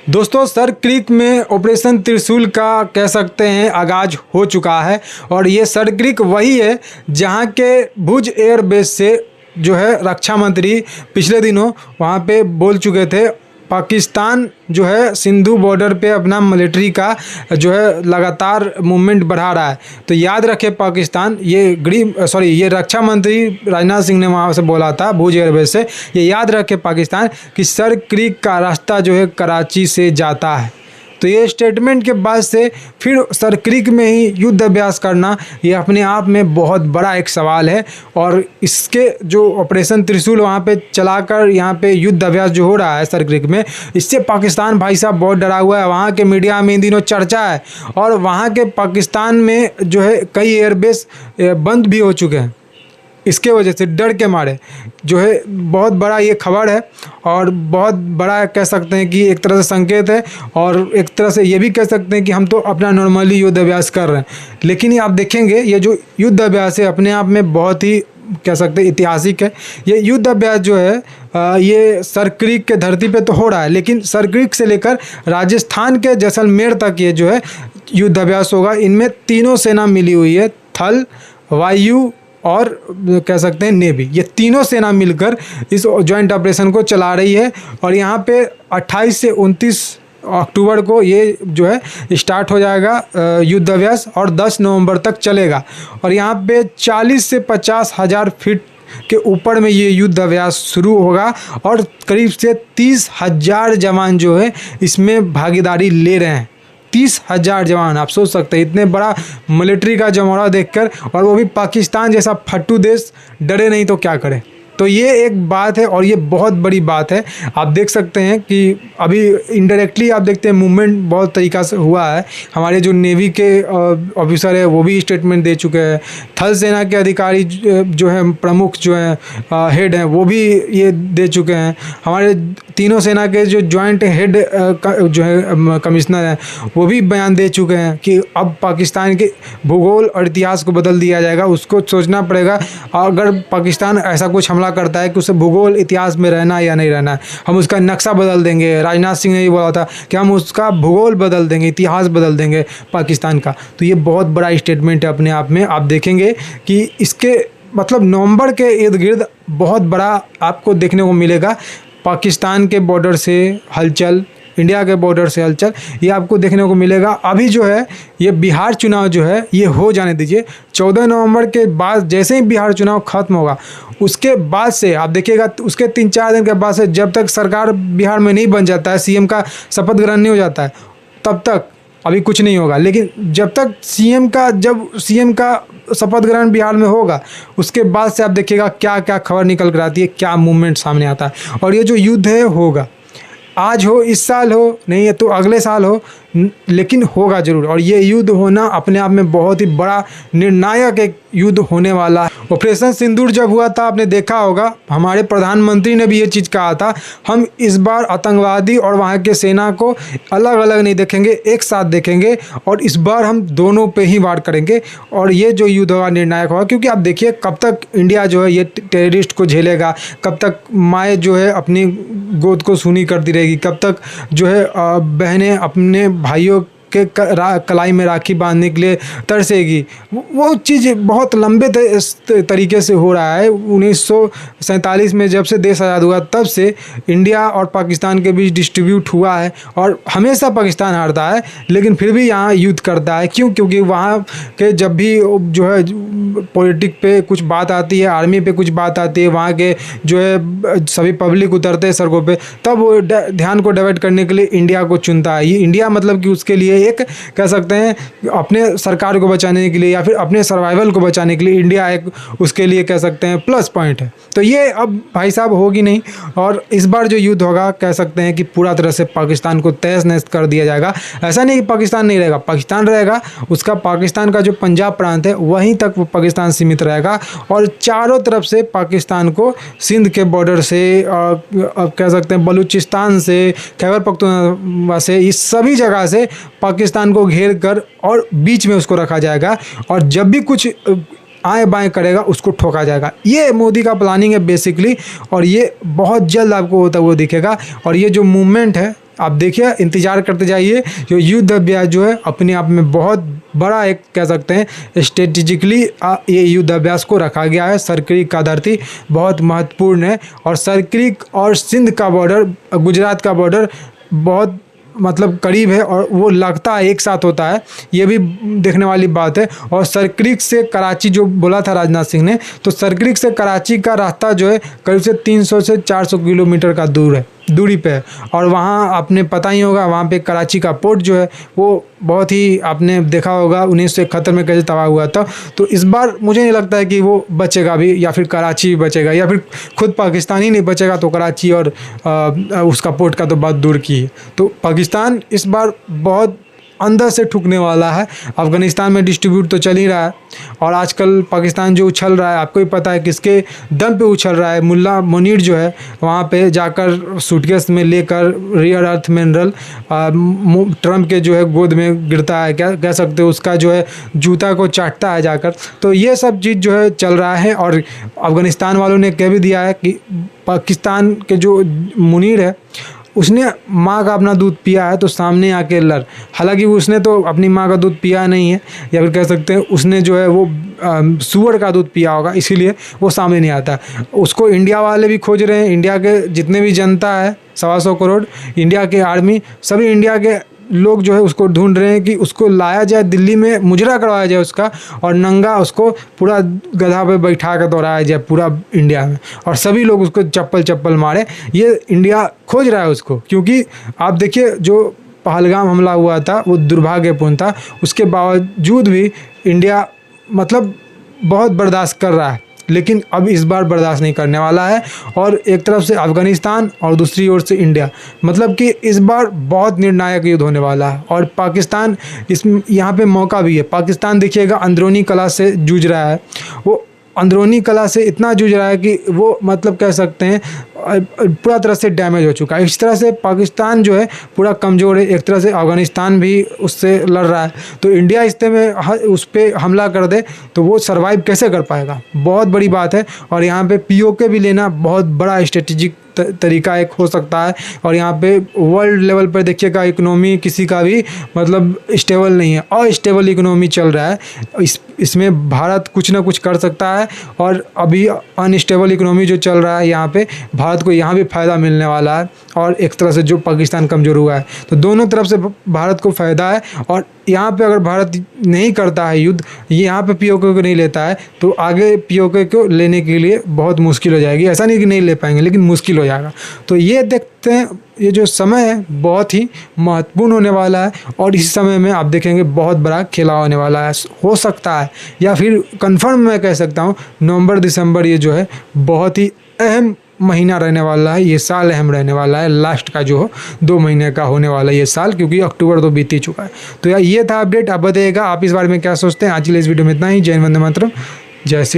दोस्तों sir creek में operation त्रिशूल का कह सकते हैं आगाज हो चुका है और ये सर क्रीक वही है जहां के भुज एयरबेस से जो है रक्षा मंत्री पिछले दिनों वहां पे बोल चुके थे। पाकिस्तान जो है सिंधु बॉर्डर पे अपना मिलिट्री का जो है लगातार मूवमेंट बढ़ा रहा है। तो याद रखें पाकिस्तान ये रक्षा मंत्री राजनाथ सिंह ने वहाँ से बोला था भुज एयरबेस से, ये याद रखें पाकिस्तान कि सर क्रीक का रास्ता जो है कराची से जाता है। तो ये स्टेटमेंट के बाद से फिर सर क्रीक में ही युद्ध अभ्यास करना ये अपने आप में बहुत बड़ा एक सवाल है। और इसके जो ऑपरेशन त्रिशूल वहाँ पे चलाकर यहाँ पे युद्ध अभ्यास जो हो रहा है सर क्रीक में, इससे पाकिस्तान भाई साहब बहुत डरा हुआ है। वहाँ के मीडिया में इन दिनों चर्चा है और वहाँ के पाकिस्तान में जो है कई एयरबेस बंद भी हो चुके हैं। इसके वजह से डर के मारे जो है बहुत बड़ा ये खबर है और बहुत बड़ा कह सकते हैं कि एक तरह से संकेत है और एक तरह से ये भी कह सकते हैं कि हम तो अपना नॉर्मली युद्ध अभ्यास कर रहे हैं। लेकिन ये आप देखेंगे ये जो युद्ध अभ्यास है अपने आप में बहुत ही कह सकते हैं ऐतिहासिक है। ये युद्ध अभ्यास जो है ये सर क्रीक के धरती पे तो हो रहा है, लेकिन सर क्रीक से लेकर राजस्थान के जैसलमेर तक ये जो है युद्ध अभ्यास होगा। इनमें तीनों सेना मिली हुई है, थल, वायु और कह सकते हैं नेवी। ये तीनों सेना मिलकर इस जॉइंट ऑपरेशन को चला रही है और यहाँ पे 28 से 29 अक्टूबर को ये जो है स्टार्ट हो जाएगा युद्ध अभ्यास और 10 नवंबर तक चलेगा। और यहाँ पे 40 से 50 हज़ार फीट के ऊपर में ये युद्ध अभ्यास शुरू होगा और करीब से 30,000 जवान जो है इसमें भागीदारी ले रहे हैं। 30,000 जवान, आप सोच सकते हैं इतने बड़ा मिलिट्री का जमौरा देखकर, और वो भी पाकिस्तान जैसा फट्टू देश डरे नहीं तो क्या करे। तो ये एक बात है और ये बहुत बड़ी बात है। आप देख सकते हैं कि अभी इनडायरेक्टली आप देखते हैं मूवमेंट बहुत तरीक़ा से हुआ है। हमारे जो नेवी के ऑफिसर है वो भी स्टेटमेंट दे चुके हैं। थल सेना के अधिकारी जो है प्रमुख जो है हेड हैं वो भी ये दे चुके हैं। हमारे तीनों सेना के जो जॉइंट हेड जो है कमिश्नर हैं वो भी बयान दे चुके हैं कि अब पाकिस्तान के भूगोल और इतिहास को बदल दिया जाएगा। उसको सोचना पड़ेगा अगर पाकिस्तान ऐसा कुछ हमला करता है कि उसे भूगोल इतिहास में रहना है या नहीं रहना है। हम उसका नक्शा बदल देंगे। राजनाथ सिंह ने ये बोला था कि हम उसका भूगोल बदल देंगे, इतिहास बदल देंगे पाकिस्तान का। तो ये बहुत बड़ा स्टेटमेंट है अपने आप में। आप देखेंगे कि इसके मतलब नवंबर के इर्द गिर्द बहुत बड़ा आपको देखने को मिलेगा। पाकिस्तान के बॉर्डर से हलचल, इंडिया के बॉर्डर से हलचल, ये आपको देखने को मिलेगा। अभी जो है ये बिहार चुनाव जो है ये हो जाने दीजिए। 14 नवंबर के बाद जैसे ही बिहार चुनाव खत्म होगा उसके बाद से आप देखिएगा उसके 3-4 दिन के बाद से जब तक सरकार बिहार में नहीं बन जाता है, सीएम का शपथ ग्रहण नहीं हो जाता है, तब तक अभी कुछ नहीं होगा। लेकिन जब तक जब सीएम का शपथ ग्रहण बिहार में होगा उसके बाद से आप देखिएगा क्या क्या खबर निकल कर आती है, क्या मूवमेंट सामने आता है। और ये जो युद्ध है होगा, आज हो, इस साल हो, नहीं है तो अगले साल हो, लेकिन होगा ज़रूर। और ये युद्ध होना अपने आप में बहुत ही बड़ा निर्णायक एक युद्ध होने वाला है। ऑपरेशन सिंदूर जब हुआ था आपने देखा होगा, हमारे प्रधानमंत्री ने भी ये चीज़ कहा था, हम इस बार आतंकवादी और वहाँ के सेना को अलग अलग नहीं देखेंगे, एक साथ देखेंगे और इस बार हम दोनों पे ही वार करेंगे। और ये जो युद्ध होगा निर्णायक होगा, क्योंकि आप देखिए कब तक इंडिया जो है ये टेररिस्ट को झेलेगा, कब तक माएँ जो है अपनी गोद को सूनी करती रहेगी, कब तक जो है बहनें अपने भाइयों के कलाई में राखी बांधने के लिए तरसेगी। वो चीज़ बहुत लंबे तरीके से हो रहा है। 1947 में जब से देश आज़ाद हुआ तब से इंडिया और पाकिस्तान के बीच डिस्ट्रीब्यूट हुआ है और हमेशा पाकिस्तान हारता है, लेकिन फिर भी यहाँ युद्ध करता है। क्यों? क्योंकि वहाँ के जब भी जो है पॉलिटिक पे कुछ बात आती है, आर्मी पे कुछ बात आती है, वहाँ के जो है सभी पब्लिक उतरते हैं सड़कों पे, तब वो ध्यान को डाइवर्ट करने के लिए इंडिया को चुनता है। ये इंडिया मतलब कि उसके लिए एक कह सकते हैं अपने सरकार को बचाने के लिए या फिर अपने सर्वाइवल को बचाने के लिए इंडिया एक उसके लिए कह सकते हैं प्लस पॉइंट है। तो ये अब भाई साहब होगी नहीं। और इस बार जो युद्ध होगा कह सकते हैं कि पूरा तरह से पाकिस्तान को तहस नहस कर दिया जाएगा। ऐसा नहीं कि पाकिस्तान नहीं रहेगा, पाकिस्तान रहेगा, उसका पाकिस्तान का जो पंजाब प्रांत है वहीं तक वो पाकिस्तान सीमित रहेगा और चारों तरफ से पाकिस्तान को सिंध के बॉर्डर से अब कह सकते हैं बलूचिस्तान से, खैबर पख्तूनख्वा से, इस सभी जगह से पाकिस्तान को घेर कर और बीच में उसको रखा जाएगा और जब भी कुछ आए बाएं करेगा उसको ठोका जाएगा। ये मोदी का प्लानिंग है बेसिकली और ये बहुत जल्द आपको होता हुआ दिखेगा। और ये जो मूवमेंट है आप देखिए, इंतज़ार करते जाइए। जो युद्ध अभ्यास जो है अपने आप में बहुत बड़ा एक कह सकते हैं स्ट्रेटेजिकली ये युद्ध अभ्यास को रखा गया है। सरक्रिक का धरती बहुत महत्वपूर्ण है और सरक्रिक और सिंध का बॉर्डर, गुजरात का बॉर्डर बहुत मतलब करीब है और वो लगता है एक साथ होता है, ये भी देखने वाली बात है। और सरक्रिक से कराची जो बोला था राजनाथ सिंह ने, तो सरक्रिक से कराची का रास्ता जो है करीब से 300 से 400 किलोमीटर का दूरी पे है। और वहाँ आपने पता ही होगा, वहाँ पे कराची का पोर्ट जो है वो बहुत ही आपने देखा होगा 1971 में कैसे तबाह हुआ था। तो इस बार मुझे नहीं लगता है कि वो बचेगा भी, या फिर कराची बचेगा, या फिर खुद पाकिस्तान ही नहीं बचेगा तो कराची और उसका पोर्ट का तो बात दूर की है। तो पाकिस्तान इस बार बहुत अंदर से ठुकने वाला है। अफ़गानिस्तान में डिस्ट्रीब्यूट तो चल ही रहा है और आजकल पाकिस्तान जो उछल रहा है, आपको ही पता है किसके दम पे उछल रहा है। मुल्ला मुनीर जो है वहाँ पे जाकर सूटकेस में लेकर रेयर अर्थ मिनरल ट्रंप के जो है गोद में गिरता है, क्या कह सकते हो, उसका जो है जूता को चाटता है जाकर। तो ये सब चीज़ जो है चल रहा है। और अफ़गानिस्तान वालों ने कह भी दिया है कि पाकिस्तान के जो मुनीर है उसने माँ का अपना दूध पिया है तो सामने आके लड़। हालांकि उसने तो अपनी माँ का दूध पिया नहीं है, या फिर कह सकते हैं उसने जो है वो सूअर का दूध पिया होगा, इसीलिए वो सामने नहीं आता। उसको इंडिया वाले भी खोज रहे हैं, इंडिया के जितने भी जनता है 125 करोड़, इंडिया के आर्मी, सभी इंडिया के लोग जो है उसको ढूंढ रहे हैं कि उसको लाया जाए दिल्ली में, मुजरा करवाया जाए उसका, और नंगा उसको पूरा गधा पे बैठा कर दौड़ाया जाए पूरा इंडिया में, और सभी लोग उसको चप्पल मारे। ये इंडिया खोज रहा है उसको, क्योंकि आप देखिए जो पहलगाम हमला हुआ था वो दुर्भाग्यपूर्ण था, उसके बावजूद भी इंडिया मतलब बहुत बर्दाश्त कर रहा है, लेकिन अब इस बार बर्दाश्त नहीं करने वाला है। और एक तरफ से अफ़गानिस्तान और दूसरी ओर से इंडिया, मतलब कि इस बार बहुत निर्णायक युद्ध होने वाला है। और पाकिस्तान यहाँ पे मौका भी है। पाकिस्तान देखिएगा अंदरूनी कला से जूझ रहा है, वो अंदरूनी कला से इतना जूझ रहा है कि वो मतलब कह सकते हैं पूरा तरह से डैमेज हो चुका है। इस तरह से पाकिस्तान जो है पूरा कमज़ोर है, एक तरह से अफ़गानिस्तान भी उससे लड़ रहा है। तो इंडिया इस में उस पर हमला कर दे तो वो सर्वाइव कैसे कर पाएगा, बहुत बड़ी बात है। और यहाँ पे पीओके भी लेना बहुत बड़ा स्ट्रेटेजिक तरीका एक हो सकता है। और यहाँ पे वर्ल्ड लेवल पर देखिएगा इकोनॉमी किसी का भी मतलब स्टेबल नहीं है, अनस्टेबल इकोनॉमी चल रहा है। इसमें भारत कुछ ना कुछ कर सकता है, और अभी अनस्टेबल इकोनॉमी जो चल रहा है यहाँ पे भारत को यहाँ भी फ़ायदा मिलने वाला है। और एक तरह से जो पाकिस्तान कमज़ोर हुआ है, तो दोनों तरफ से भारत को फ़ायदा है। और यहाँ पे अगर भारत नहीं करता है युद्ध, यहाँ पे पीओके को नहीं लेता है, तो आगे पीओके को लेने के लिए बहुत मुश्किल हो जाएगी। ऐसा नहीं कि नहीं ले पाएंगे, लेकिन मुश्किल हो जाएगा। तो ये देखते हैं, ये जो समय है बहुत ही महत्वपूर्ण होने वाला है, और इस समय में आप देखेंगे बहुत बड़ा खेला होने वाला है। हो सकता है, या फिर कंफर्म मैं कह सकता हूँ, नवंबर दिसंबर ये जो है बहुत ही अहम महीना रहने वाला है। ये साल अहम रहने वाला है, लास्ट का जो 2 महीने का होने वाला है ये साल, क्योंकि अक्टूबर तो बीत ही चुका है। तो यार ये था अपडेट। आप बताइएगा आप इस बारे में क्या सोचते हैं। आज के लिए इस वीडियो में इतना ही। जय हिंद, वंदे मातरम, जय श्री राम।